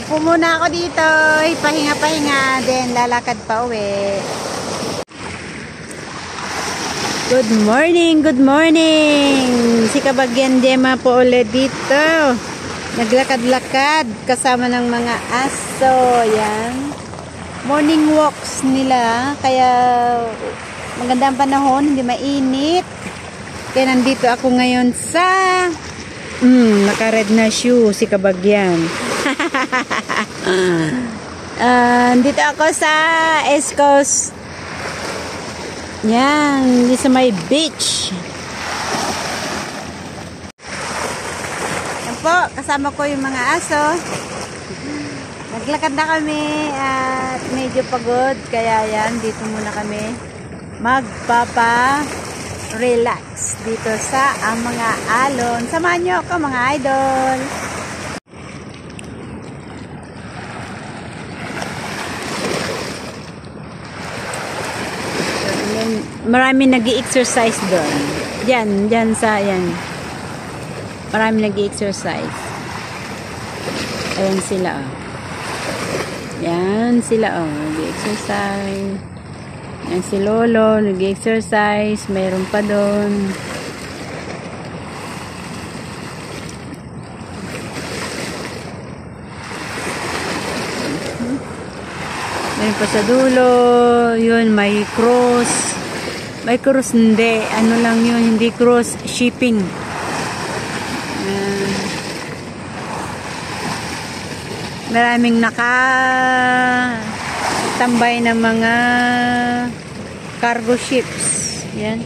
Upo muna ako dito, pahinga-pahinga, then lalakad pa uwi. Good morning, good morning! Si Kabagyan Gemma po ulit dito. Naglakad-lakad kasama ng mga aso. Yan. Morning walks nila, kaya maganda ang panahon, hindi mainit. Kaya nandito ako ngayon sa naka-red na shoe si Kabagyan. Dito ako sa East Coast. Yan, dito sa may beach. Yan po, kasama ko yung mga aso. Naglakad na kami at medyo pagod. Kaya yan, dito muna kami magpapa-relax dito sa mga alon. Samahan nyo ako mga idol. Marami nag-i-exercise doon. Diyan sa yan. Marami nag-i-exercise. Ayan sila oh. Yan sila oh, nag-i-exercise. Yan si Lolo, nag-i-exercise. Mayroon pa doon. Mayroon pa sa dulo. Yun, may cross. May cross, hindi. Ano lang yun, hindi cross. Shipping. Maraming nakatambay na mga cargo ships. Yan.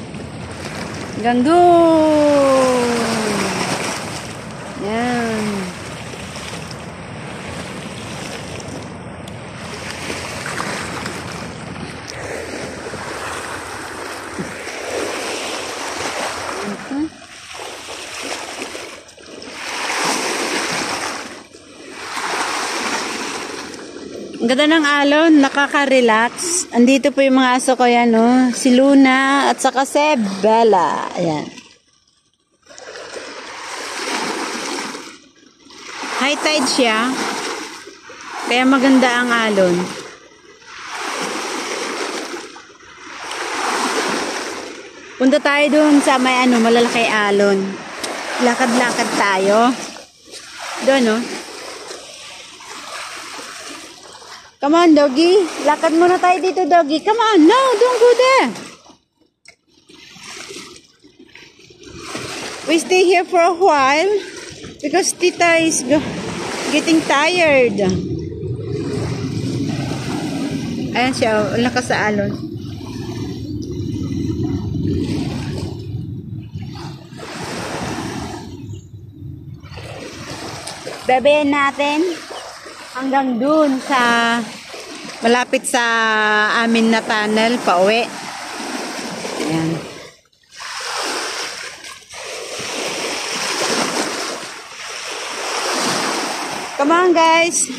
Hanggang doon. Yan. Ang ganda ng alon, nakaka-relax. Andito po yung mga aso ko yan, no? Si Luna at saka si Bella. Ayan. High tide siya. Kaya maganda ang alon. Punta tayo doon sa may malalaki alon. Lakad-lakad tayo. Doon, no? Come on, doggy. Lakad muna tayo dito, doggy. Come on. No, don't go there. We stay here for a while because Tita is getting tired. Ayan siya. Lakas sa alon. Babayin natin hanggang dun sa malapit sa amin na tunnel pauwi. Ayan. Come on guys.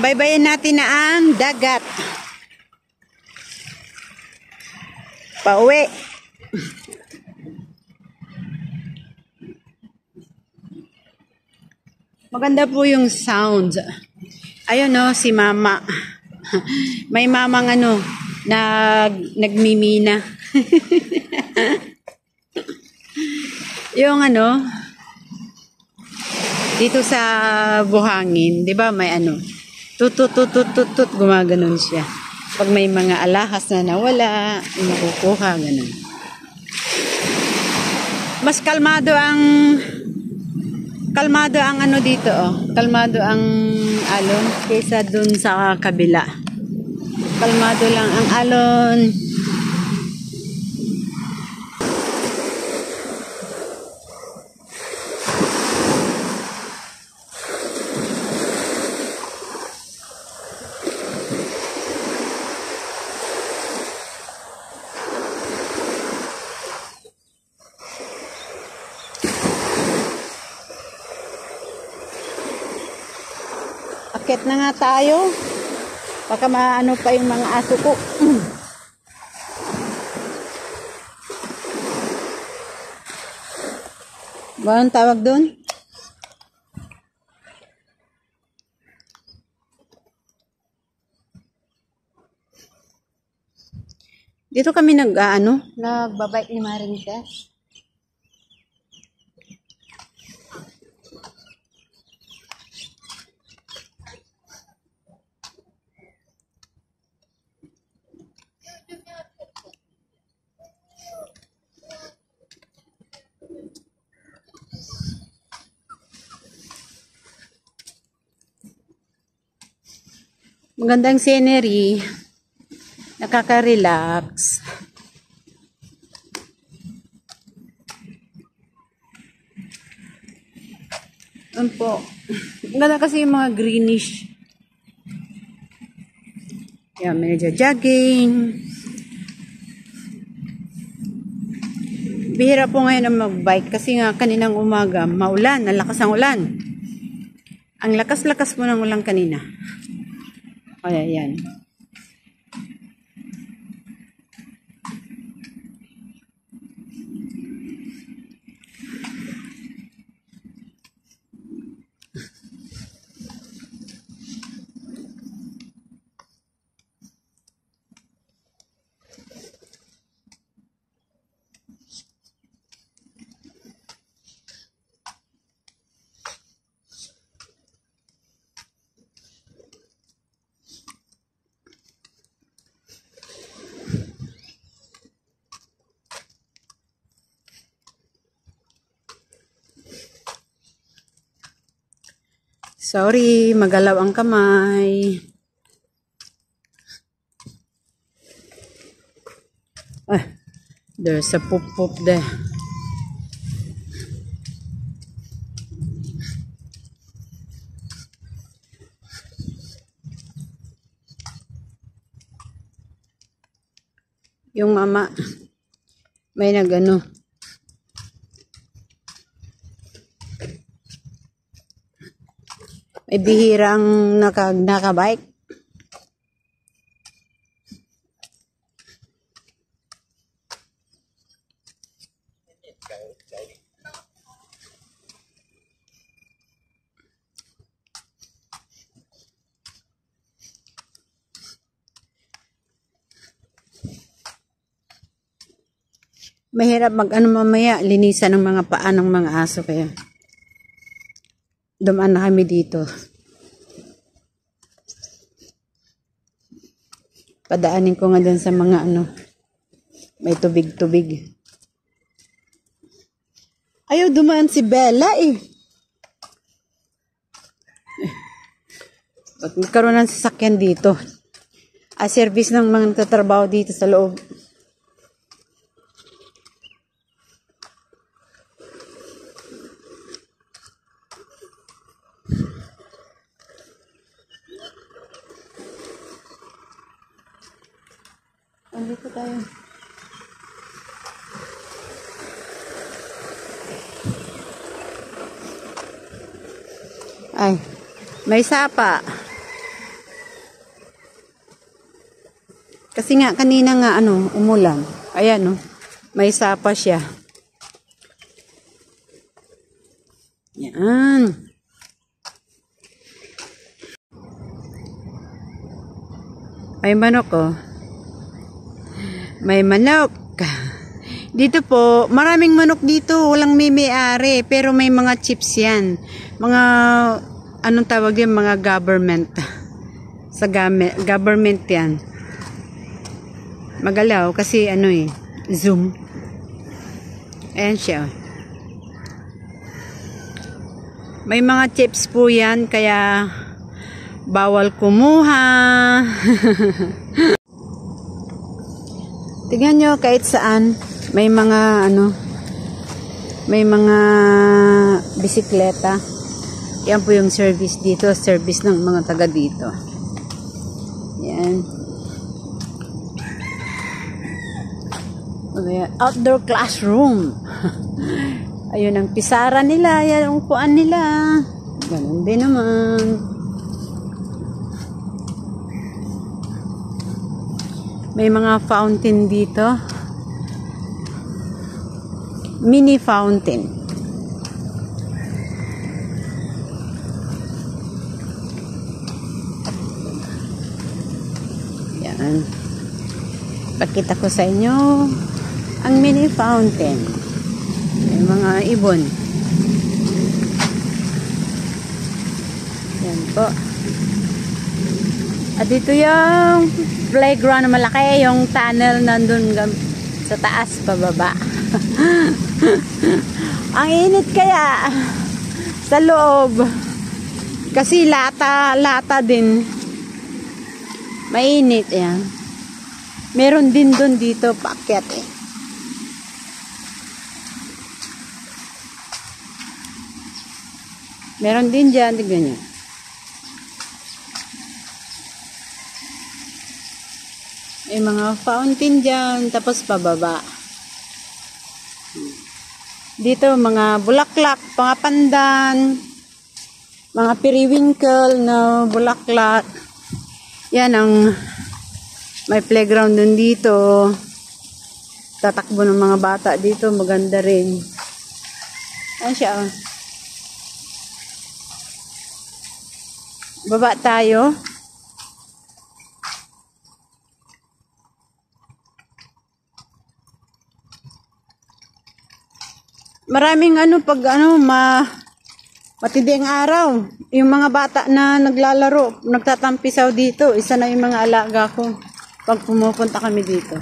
Baybayin natin na ang dagat. Pauwi. Maganda po yung sound. Ayun no, si mama. May mamang nagmimina. Yung dito sa buhangin, 'di ba? May tutut gumaganon siya. Pag may mga alahas na nawala, makukuha ganun. Mas kalmado ang dito kalmado ang alon kaysa dun sa kabila. Kalmado lang ang alon. Akit na nga tayo. Baka maano pa yung mga aso ko. Ba ang tawag doon? Dito kami nagbabike ni Marintes. Magandang scenery. Nakaka-relax. Ano po? Ganda kasi yung mga greenish. Yan, may jogging. Bihira po ngayon ang mag-bike kasi nga kaninang umaga, maulan, ang lakas ng ulan. Ang lakas-lakas po ng ulan kanina. Kaya yan. Sorry, magalaw ang kamay. There's a poop there. Yung mama, may nagano. May bihirang nakabike. Mahirap mamaya, linisan ng mga paa ng mga aso kaya. Dumaan na kami dito. Padaanin ko nga dun sa mga may tubig-tubig. Ayaw dumaan si Bella eh. Ba't magkaroon ng sasakyan dito? Service ng mga nagtatrabaho dito sa loob. Andito tayo. Ay, may sapa. Kasi nga kanina nga umulan. Ayan may sapa siya. Yan. May manok May manok. Dito po, maraming manok dito. Walang may-ari. Pero may mga chips yan. Mga, anong tawag yan? Mga government. Sa government yan. Magalaw kasi Zoom. Ayan siya. May mga chips po yan. Kaya, bawal kumuha. Tignan nyo kahit saan may mga may mga bisikleta. Yan po yung service dito, service ng mga taga dito. Yan. Outdoor classroom. Ayun ang pisara nila, yan ang upuan nila. Ganun din naman. May mga fountain dito. Mini fountain. Yan. Pakita ko sa inyo ang mini fountain. May mga ibon. Yan po. At dito yung playground na malaki, yung tunnel nandun sa taas pababa. Ang init kaya sa loob. Kasi lata din. Mainit yan. Meron din dun dito paakyat eh. Meron din dyan, tignan nyo. May mga fountain dyan, tapos pababa. Dito, mga bulaklak, mga pandan, mga periwinkle na bulaklak. Yan ang may playground dun dito. Tatakbo ng mga bata dito, maganda rin. Ayan siya, oh. Baba tayo. Maraming pag matindi ang araw. Yung mga bata na naglalaro, nagtatampisaw dito. Isa na yung mga alaga ko pag pumupunta kami dito.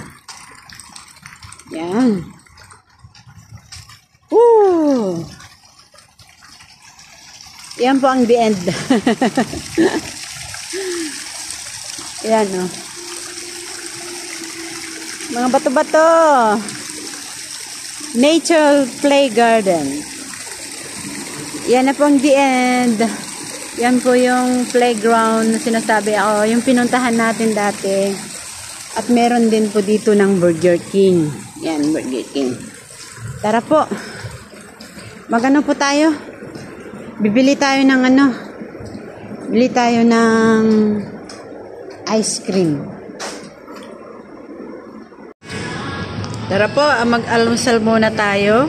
Yan. Woo! Yan po ang the end. Yan, oh. Mga bato-bato. Nature Play Garden. Yan na po ang the end. Yan po yung playground na sinasabi ako. Yung pinuntahan natin dati. At meron din po dito ng Burger King. Yan, Burger King. Tara po. Magano po tayo? Bibili tayo ng Bili tayo ng ice cream. Tara po, mag-almusal muna tayo.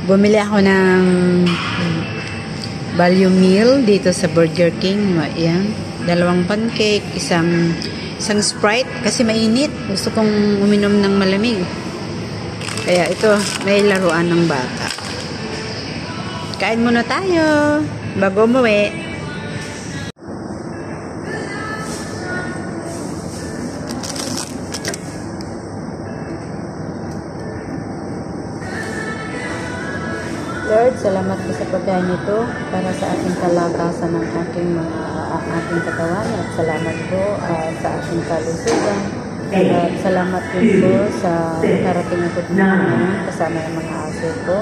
Bumili ako ng value meal dito sa Burger King. Ayan, 2 pancake, isang Sprite kasi mainit. Gusto kong uminom ng malamig. Kaya ito, may laruan ng bata. Kain muna tayo bago umuwi. Lord, salamat po sa pagkain nito para sa aking kalakasan ng aking katawan, at salamat po sa aking kalusugan, at salamat din po sa nakarating ako dito ngayon kasama ng mga aso ko.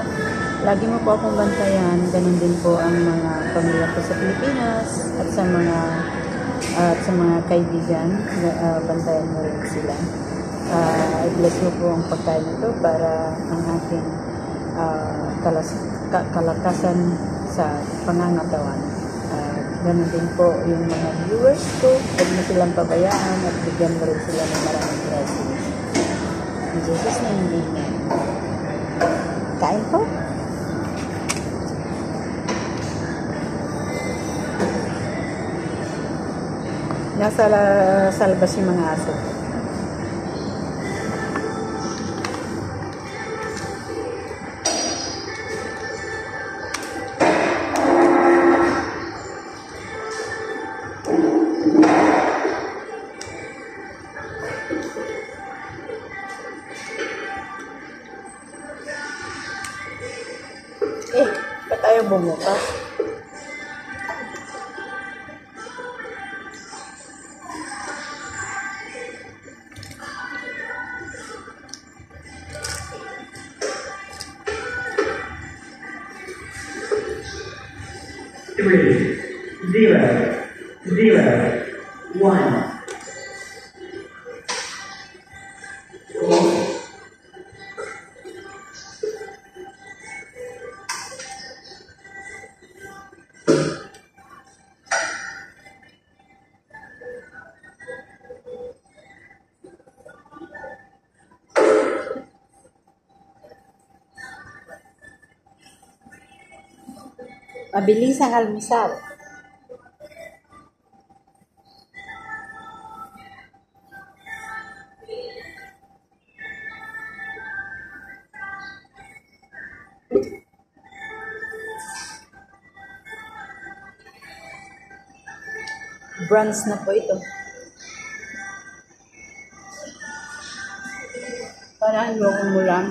Lagi mo po akong bantayan, ganun din po ang mga pamilya ko sa Pilipinas at sa mga kaibigan, bantayan mo rin sila. I-bless mo po ang pagkain nito para ang aking kalakasan sa pangangatawan. Ganun din po yung mga viewers ko, huwag mo silang pabayaan at bigyan mo rin sila ng maraming blessings. In Jesus' name, amen. Kain po. Nasa labas yung mga aso. Ba't tayo bumukas? Three, zero, zero, one. Mabilis ang almusal. Bronze na po ito. Parang loko mo lang.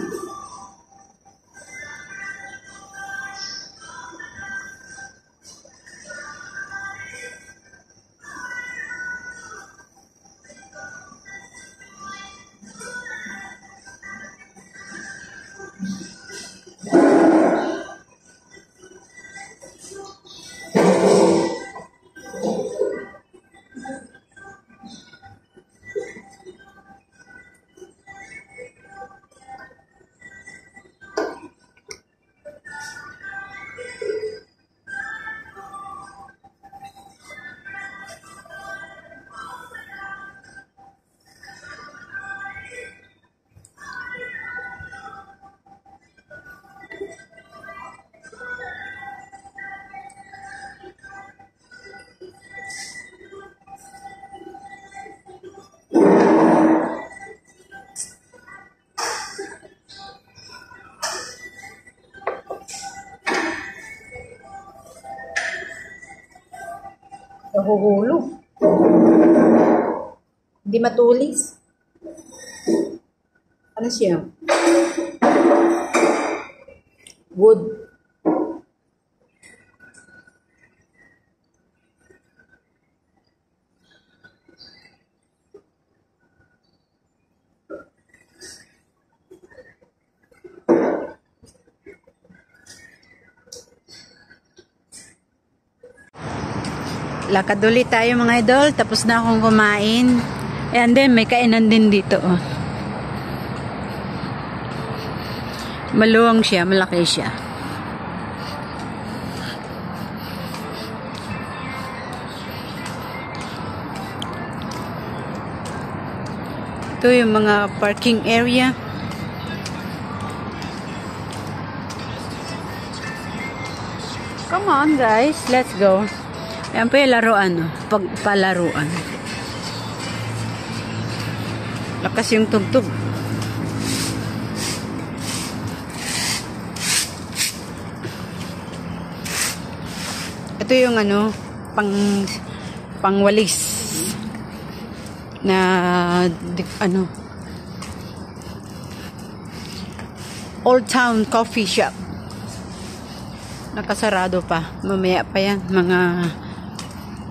Nahuhulog. Hindi matulis. Ano siya? Wood. Lakad ulit tayo mga idol. Tapos na akong kumain. And then may kainan din dito. Oh. Maluwang siya. Malaki siya. Ito yung mga parking area. Come on guys. Let's go. Ayan po yung laruan, no? Palaruan. Lakas yung tugtog. Ito yung ano, pangwalis na ano, Old Town Coffee Shop. Nakasarado pa. Mamaya pa yan. Mga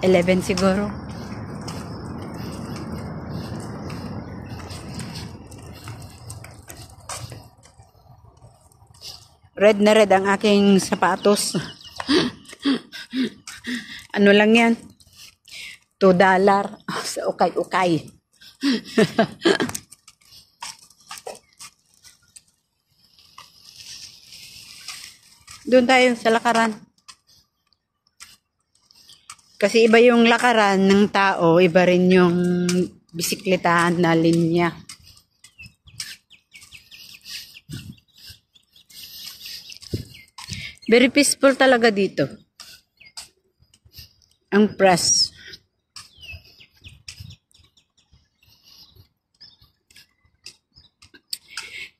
11 siguro. Red na red ang aking sapatos. Ano lang yan? $2 sa ukay-ukay. Doon tayo sa lakaran. Kasi iba yung lakaran ng tao, iba rin yung bisikletahan na linya. Very peaceful talaga dito. Ang press.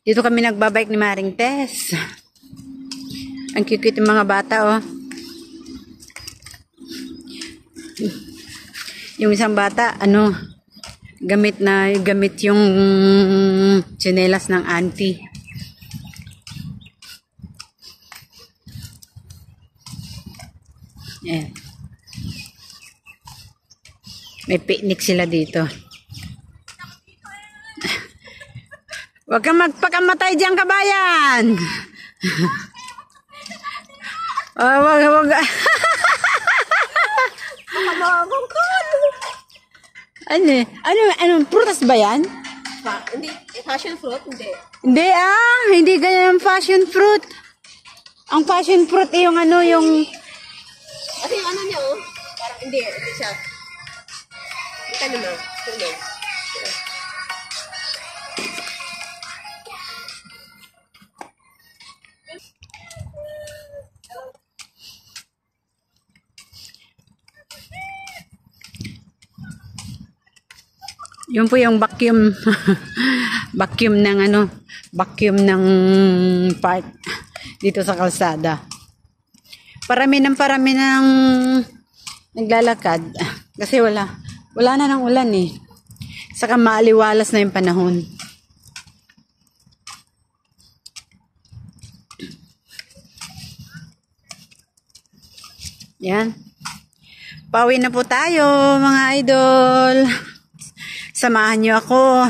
Dito kami nagbabike ni Maring Tess. Ang cute yung mga bata, oh. Yung isang bata, ano, gamit yung tsinelas ng auntie. Eh. May picnic sila dito. Huwag kang magpakamatay dyan, kabayan! Wag. Ano, prutas ba yan? Hindi, passion fruit, hindi. Hindi hindi ganyan ang passion fruit. Ang passion fruit yung ano, yung... Kasi yung ano niya, oh, parang hindi siya. Ito naman, ito. Yun po yung vacuum. Vacuum ng park dito sa kalsada. Parami ng naglalakad. Kasi wala na ng ulan eh. Saka maaliwalas na yung panahon. Yan. Pauwi na po tayo, mga idol. Samahan niyo ako.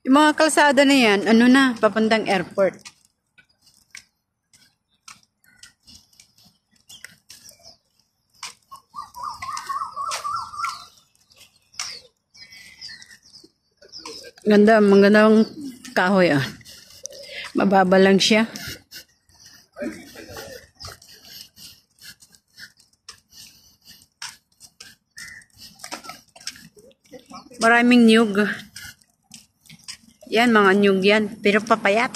Yung mga kalsada na yan, ano na, papuntang airport. Magandang kahoy ah. Mababa lang siya. Maraming nyug. Yan, mga nyug yan. Pero papayat.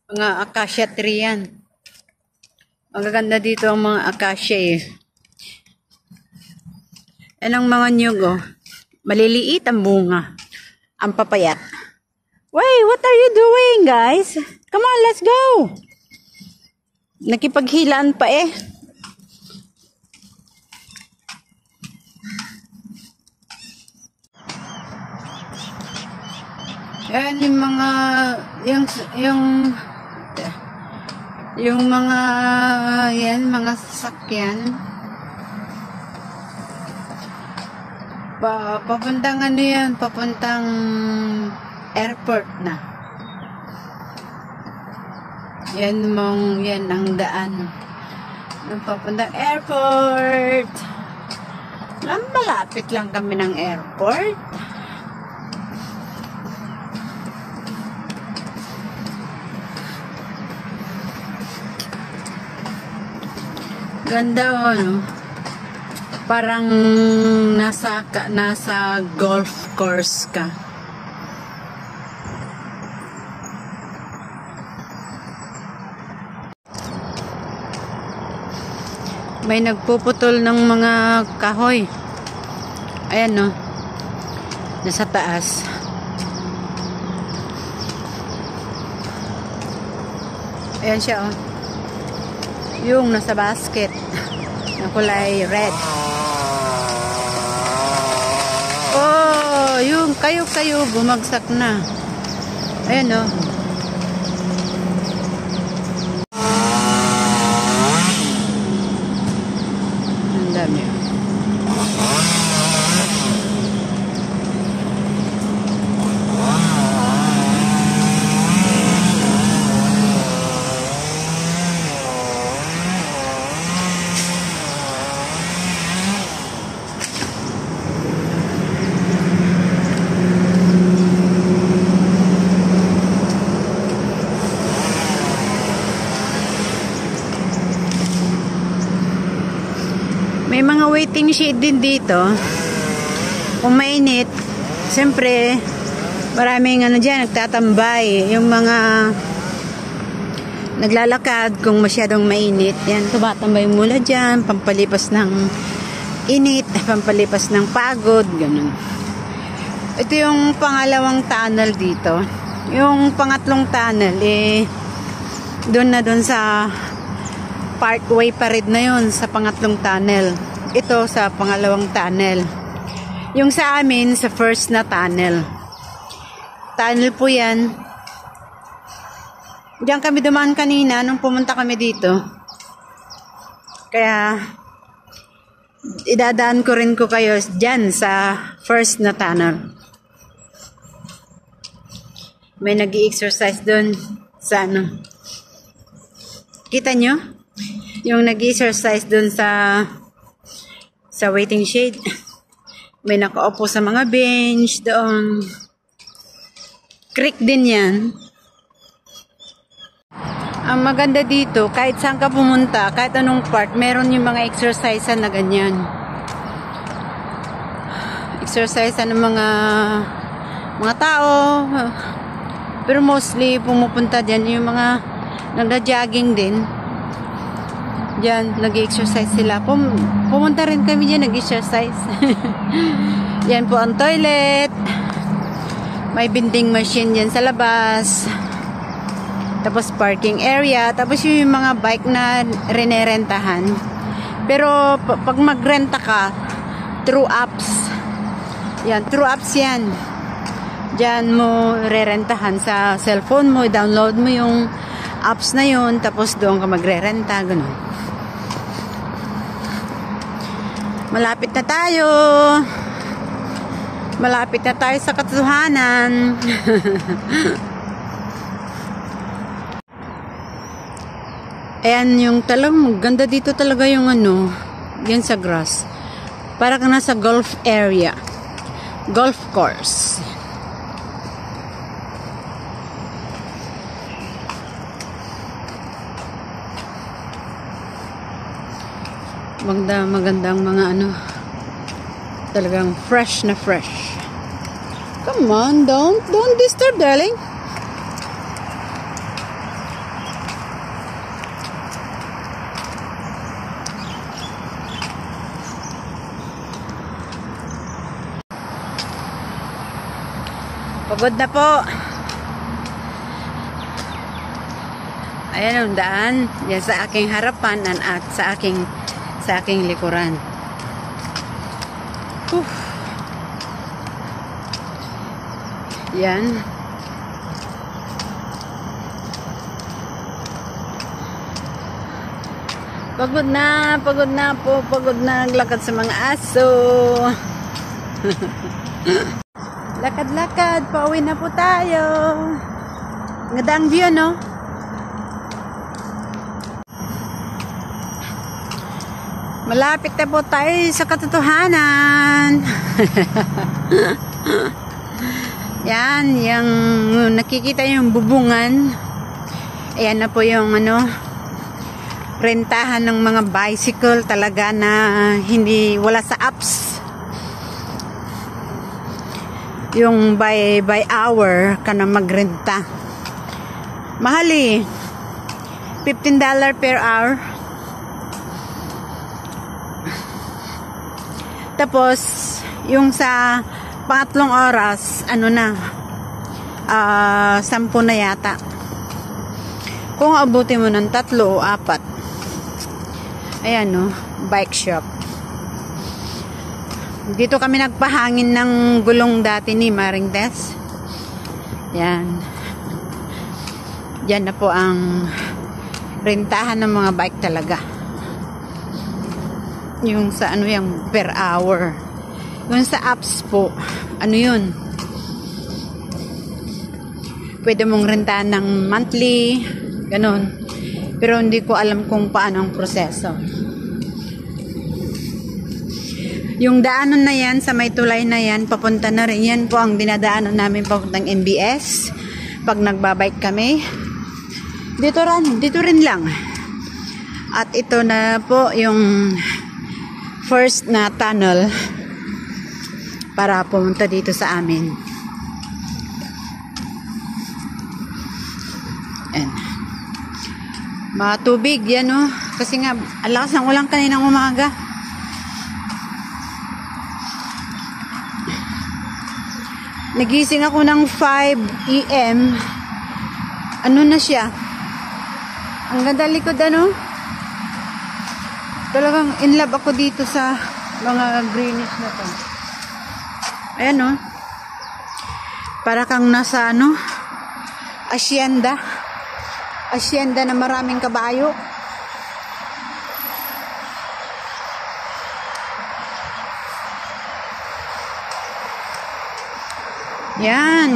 Mga acacia tree yan. Magaganda dito ang mga acacia eh. Yan ang mga nyug oh. Maliliit ang bunga. Ang papayat. Wait, what are you doing guys? Come on, let's go! Nakipaghilaan pa eh. Yan yung mga yung mga yan mga sasakyan papuntang ano yan, papuntang airport na. Yan ang daan papuntang airport. Malapit lang kami ng airport. Ganda oh, no? Parang nasa golf course ka. May nagpuputol ng mga kahoy. Ayan no. Nasa taas. Ayan siya oh. Yung nasa basket na kulay red. Oh, yung kayo bumagsak na. Ayan oh. Ang dami. May mga waiting shed din dito. Kung mainit, siyempre, maraming ano dyan, nagtatambay. Yung mga naglalakad kung masyadong mainit. Yan, tumatambay mula dyan, pampalipas ng init, pampalipas ng pagod, ganun. Ito yung pangalawang tunnel dito. Yung pangatlong tunnel, doon sa Parkway pa rin na yun sa pangatlong tunnel. Ito sa pangalawang tunnel. Yung sa amin, sa first na tunnel. Tunnel po yan. Diyan kami dumaan kanina nung pumunta kami dito. Kaya, idadaan ko rin kayo dyan sa first na tunnel. May nag-i-exercise doon sa ano. Kita nyo? Yung nag-exercise dun sa waiting shed. May nakaupo sa mga bench doon. Creek din yan. Ang maganda dito, kahit saan ka pumunta, kahit anong part, meron yung mga exercise na ganyan. Exercise ng mga tao. Pero mostly pumupunta dyan yung mga Nagda-jogging din. Diyan, nag-exercise sila. Pumunta rin kami dyan, nag-exercise. Yan po ang toilet. May vending machine dyan sa labas. Tapos parking area. Tapos yung mga bike na rinerentahan. Pero pag magrenta ka, through apps. Yan, through apps yan. Diyan mo rerentahan sa cellphone mo. Download mo yung apps na yun. Tapos doon ka magrerenta. Ganun. Malapit na tayo. Malapit na tayo sa katotohanan. Ayan yung talagang ganda dito talaga yung ano, yan sa grass. Para kang nasa golf area. Golf course. Magandang mga ano, talagang fresh na fresh. Come on, don't disturb, darling. Pagod na po. Ayan ang daan. Yan sa aking harapan at sa aking likuran. Yan. Pagod na po. Pagod na naglakad sa mga aso. Lakad-lakad. Pauwi na po tayo. Gandang view, no? Malapit na po tayo sa katotohanan. Yan, yung nakikita yung bubungan. Ayan na po yung ano, rentahan ng mga bicycle talaga na hindi, wala sa apps. Yung by hour ka na magrenta. Mahal eh. $15 per hour. Tapos, yung sa pangatlong oras, ano na, 10 na yata. Kung abutin mo ng 3 o 4. Ayan, no, bike shop. Dito kami nagpahangin ng gulong dati ni Maring Tess. Yan. Yan na po ang rentahan ng mga bike talaga. Yung sa ano yung per hour. Yung sa apps po, ano yun? Pwede mong rentahan ng monthly, ganun. Pero hindi ko alam kung paano ang proseso. Yung daanan na yan, sa may tulay na yan, papunta na rin. Yan po ang dinadaanan namin papuntang MBS. Pag nagbabike kami. Dito rin lang. At ito na po yung first na tunnel para pumunta dito sa amin. And matubig yan, no? Kasi nga ang lakas ng ulan kaninang umaga. Nagising ako ng 5 AM. Ano na siya? Ang ganda likod, ano? Talagang in love ako dito sa mga greenish na to. Ayan, no? Para kang nasa, ano? Hacienda. Hacienda na maraming kabayo. Yan.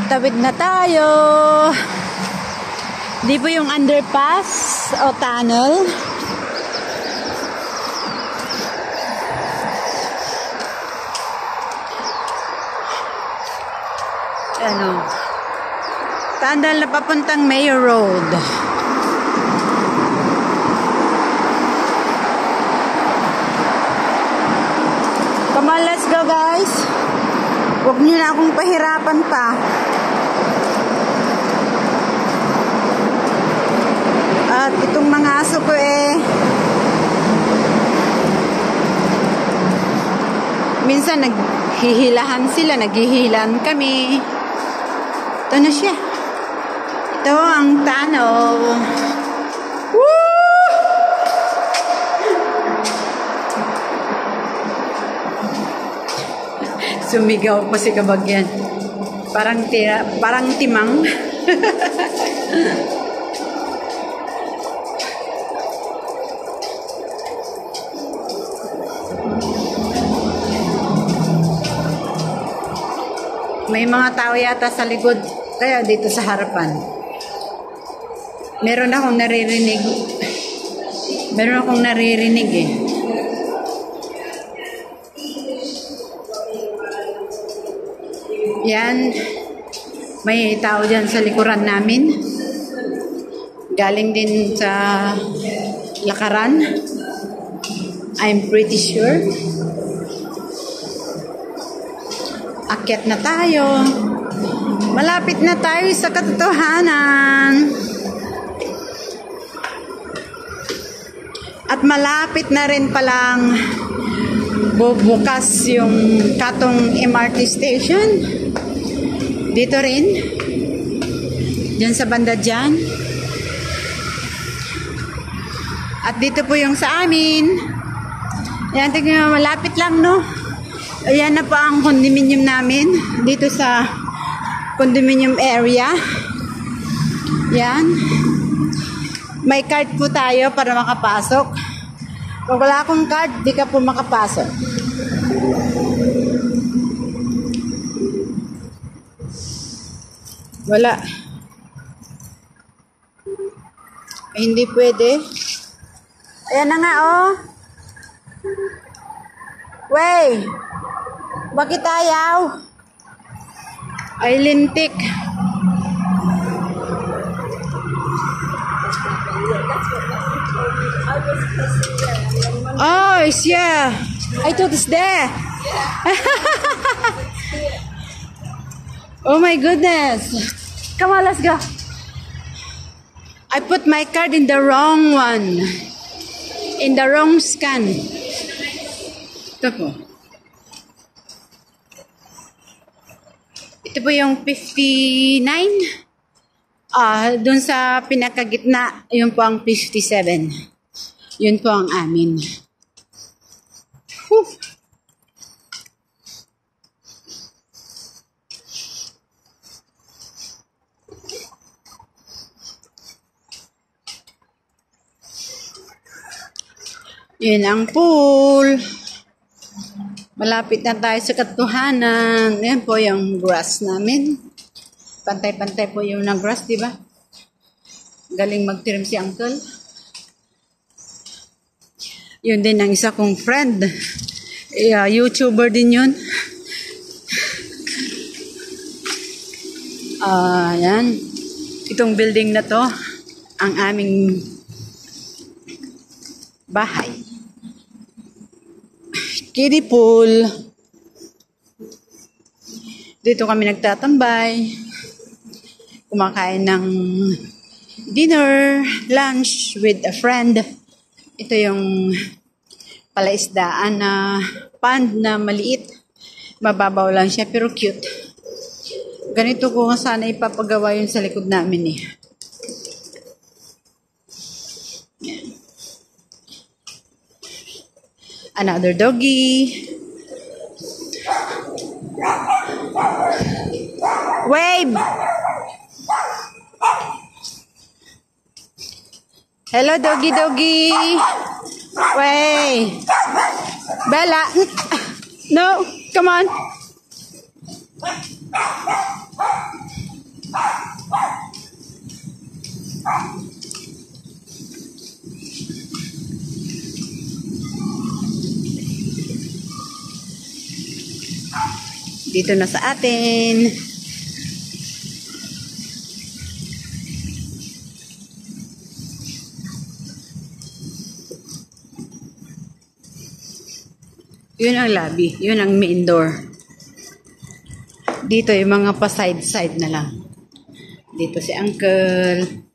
Tawid na tayo. Di po yung underpass o tunnel. Ano? Tunnel na papuntang Mayor Road. Come on, let's go, guys. Huwag niyo na akong pahirapan pa. At itong mga aso ko minsan naghihilahan sila, naghihilan kami. Ito na siya. Ito ang tanaw. Woo! Sumigaw pa si Kabagyan. Parang timang. May mga tao yata sa likod, kaya dito sa harapan. Meron akong naririnig eh. Yan. May tao dyan sa likuran namin. Galing din sa lakaran. I'm pretty sure. Akyat na tayo. Malapit na tayo sa katotohanan. At malapit na rin palang bubukas yung Katong MRT station. Dito rin. Diyan sa banda dyan. At dito po yung sa amin. Yan, tignan, malapit lang, no? Ayan na po ang condominium namin. Dito sa condominium area. Yan. May card po tayo para makapasok. Kung wala akong card, di ka po makapasok. Wala. Hindi pwede. Ayan na nga, oh. Wey! Bakit ayaw? Ay, lintik. Oh, it's yeah. I thought it's there. Oh my goodness. Come on, let's go. I put my card in the wrong one. In the wrong scan. Ito po. Ito po yung 59. Doon sa pinakagitna, yun po ang 57. Yun po ang amin. Whew. Yun ang pool. Malapit na tayo sa katotohanan. Yan po yung grass namin. Pantay-pantay po yung na grass, di ba? Galing mag-trim si uncle. Yun din ang isa kong friend. YouTuber din yun. Yan. Itong building na to, ang aming bahay. Kiddie pool. Dito kami nagtatambay. Kumakain ng dinner, lunch with a friend. Ito yung palaisdaan na pond na maliit. Mababaw lang siya pero cute. Ganito ko sana ipapagawa yun sa likod namin eh. Another doggy. Wave! Hello, doggy, doggy. Wait. Bella. No, come on. Dito na sa atin. Yun ang lobby. Yun ang main door. Dito yung mga pa side-side na lang. Dito si uncle.